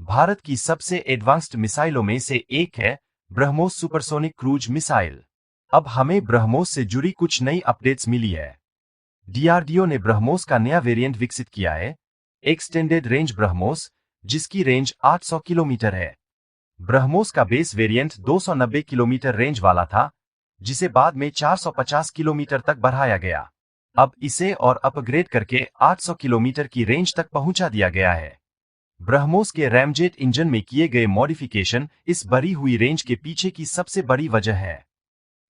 भारत की सबसे एडवांस्ड मिसाइलों में से एक है ब्रह्मोस सुपरसोनिक क्रूज मिसाइल। अब हमें ब्रह्मोस से जुड़ी कुछ नई अपडेट्स मिली है। डीआरडीओ ने ब्रह्मोस का नया वेरिएंट विकसित किया है, एक्सटेंडेड रेंज ब्रह्मोस, जिसकी रेंज 800 किलोमीटर है। ब्रह्मोस का बेस वेरिएंट 290 किलोमीटर रेंज वाला था, जिसे बाद में 450 किलोमीटर तक बढ़ाया गया। अब इसे और अपग्रेड करके 800 किलोमीटर की रेंज तक पहुंचा दिया गया है। ब्रह्मोस के रैमजेट इंजन में किए गए मॉडिफिकेशन इस बढ़ी हुई रेंज के पीछे की सबसे बड़ी वजह है।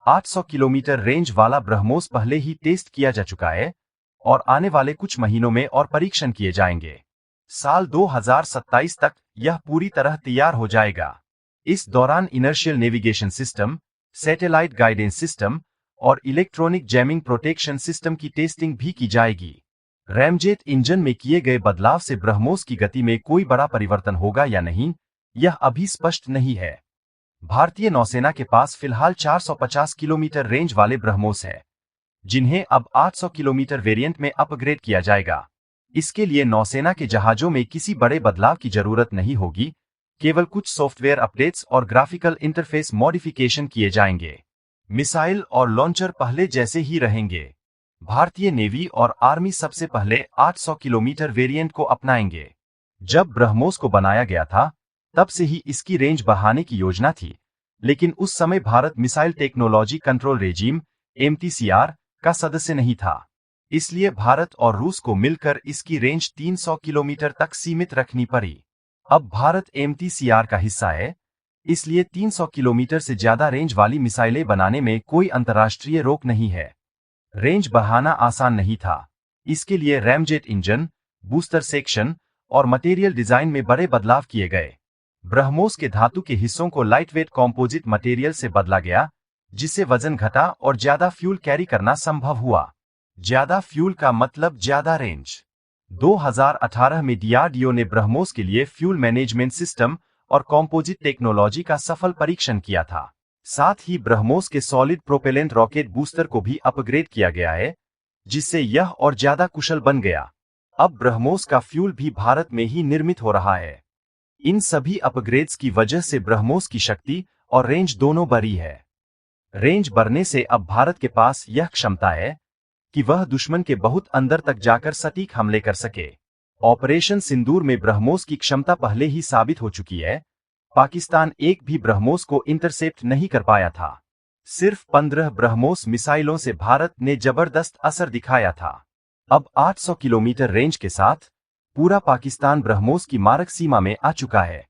800 किलोमीटर रेंज वाला ब्रह्मोस पहले ही टेस्ट किया जा चुका है और आने वाले कुछ महीनों में और परीक्षण किए जाएंगे। साल 2027 तक यह पूरी तरह तैयार हो जाएगा। इस दौरान inertial navigation system, satellite guidance system और इलेक्ट्रॉनिक जैमिंग प्रोटेक्शन सिस्टम की टेस्टिंग भी की जाएगी। रैमजेट इंजन में किए गए बदलाव से ब्रह्मोस की गति में कोई बड़ा परिवर्तन होगा या नहीं, यह अभी स्पष्ट नहीं है। भारतीय नौसेना के पास फिलहाल 450 किलोमीटर रेंज वाले ब्रह्मोस है, जिन्हें अब 800 किलोमीटर वेरिएंट में अपग्रेड किया जाएगा। इसके लिए नौसेना के जहाजों में किसी बड़े बदलाव की जरूरत नहीं होगी, केवल कुछ सॉफ्टवेयर अपडेट्स और ग्राफिकल इंटरफेस मॉडिफिकेशन किए जाएंगे। मिसाइल और लॉन्चर पहले जैसे ही रहेंगे। भारतीय नेवी और आर्मी सबसे पहले 800 किलोमीटर वेरिएंट को अपनाएंगे। जब ब्रह्मोस को बनाया गया था, तब से ही इसकी रेंज बढ़ाने की योजना थी, लेकिन उस समय Bharat missile technology control regime (MTCR) का सदस्य नहीं था। इसलिए भारत और रूस को मिलकर इसकी रेंज 300 किलोमीटर तक सीमित रखनी पड़ी। अब भारत MTCR का हिस्सा है, इसलिए 300 किलोमीटर से ज्यादा रेंज वाली मिसाइलें बनाने में कोई अंतर्राष्ट्रीय रोक नहीं है। रेंज बढ़ाना आसान नहीं था। इसके लिए रैमजेट इंजन, बूस्टर सेक्शन और मटेरियल डिजाइन में बड़े बदलाव किए गए। ब्रह्मोस के धातु के हिस्सों को लाइटवेट कॉम्पोजिट मटेरियल से बदला गया, जिससे वजन घटा और ज्यादा फ्यूल कैरी करना संभव हुआ। ज्यादा फ्यूल का मतलब ज्यादा रेंज। 2018 में डीआरडीओ ने ब्रह्मोस के लिए फ्यूल मैनेजमेंट सिस्टम और कॉम्पोजिट टेक्नोलॉजी का सफल परीक्षण किया था। साथ ही ब्रह्मोस के सॉलिड प्रोपेलेंट रॉकेट बूस्टर को भी अपग्रेड किया गया है, जिससे यह और ज्यादा कुशल बन गया। अब ब्रह्मोस का फ्यूल भी भारत में ही निर्मित हो रहा है। इन सभी अपग्रेड्स की वजह से ब्रह्मोस की शक्ति और रेंज दोनों बढ़ी है। रेंज बढ़ने से अब भारत के पास यह क्षमता है कि वह दुश्मन के बहुत अंदर तक जाकर सटीक हमले कर सके। ऑपरेशन सिंदूर में ब्रह्मोस की क्षमता पहले ही साबित हो चुकी है। पाकिस्तान एक भी ब्रह्मोस को इंटरसेप्ट नहीं कर पाया था। सिर्फ 15 ब्रह्मोस मिसाइलों से भारत ने जबरदस्त असर दिखाया था। अब 800 किलोमीटर रेंज के साथ पूरा पाकिस्तान ब्रह्मोस की मारक सीमा में आ चुका है।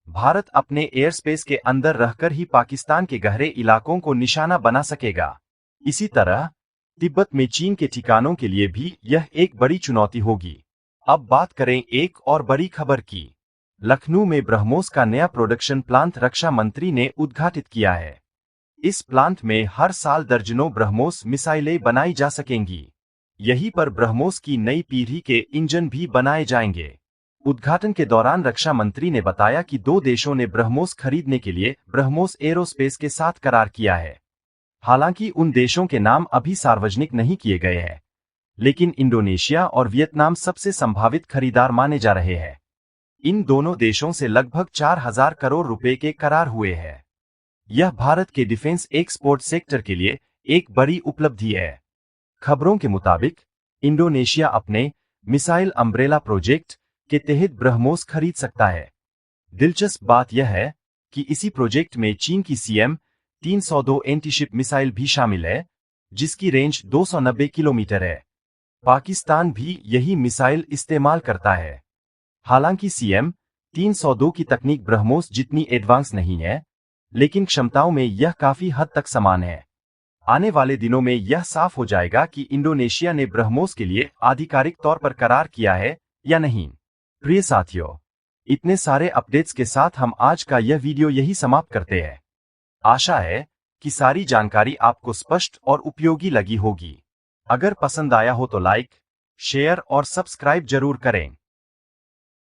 भारत अपने एयर स्पेस के अंदर रहकर ही पाकिस्तान के गहरे इलाकों को निशाना बना सकेगा। इसी तरह तिब्बत में चीन के ठिकानों के लिए भी यह एक बड़ी चुनौती होगी। अब बात करें एक और बड़ी खबर की। लखनऊ में ब्रह्मोस का नया प्रोडक्शन प्लांट रक्षा मंत्री ने उद्घाटित किया है। इस प्लांट में हर साल दर्जनों ब्रह्मोस मिसाइलें बनाई जा सकेंगी। यहीं पर ब्रह्मोस की नई पीढ़ी के इंजन भी बनाए जाएंगे। उद्घाटन के दौरान रक्षा मंत्री ने बताया कि दो देशों ने ब्रह्मोस खरीदने के लिए ब्रह्मोस एरोस्पेस के साथ करार किया है। हालांकि उन देशों के नाम अभी सार्वजनिक नहीं किए गए हैं, लेकिन इंडोनेशिया और वियतनाम सबसे संभावित खरीदार माने जा रहे हैं। इन दोनों देशों से लगभग 4000 करोड़ रुपए के करार हुए हैं। यह भारत के डिफेंस एक्सपोर्ट सेक्टर के लिए एक बड़ी उपलब्धि है। खबरों के मुताबिक इंडोनेशिया अपने मिसाइल अम्ब्रेला प्रोजेक्ट के तहत ब्रह्मोस खरीद सकता है। दिलचस्प बात यह है कि इसी प्रोजेक्ट में चीन की CM-302 एंटीशिप मिसाइल भी शामिल है, जिसकी रेंज 290 किलोमीटर है। पाकिस्तान भी यही मिसाइल इस्तेमाल करता है। हालांकि CM-302 की तकनीक ब्रह्मोस जितनी एडवांस नहीं है, लेकिन क्षमताओं में यह काफी हद तक समान है। आने वाले दिनों में यह साफ हो जाएगा कि इंडोनेशिया ने ब्रह्मोस के लिए आधिकारिक तौर पर करार किया है या नहीं। प्रिय साथियों, इतने सारे अपडेट्स के साथ हम आज का यह वीडियो यही समाप्त करते हैं। आशा है कि सारी जानकारी आपको स्पष्ट और उपयोगी लगी होगी। अगर पसंद आया हो तो लाइक, शेयर और सब्सक्राइब जरूर करें।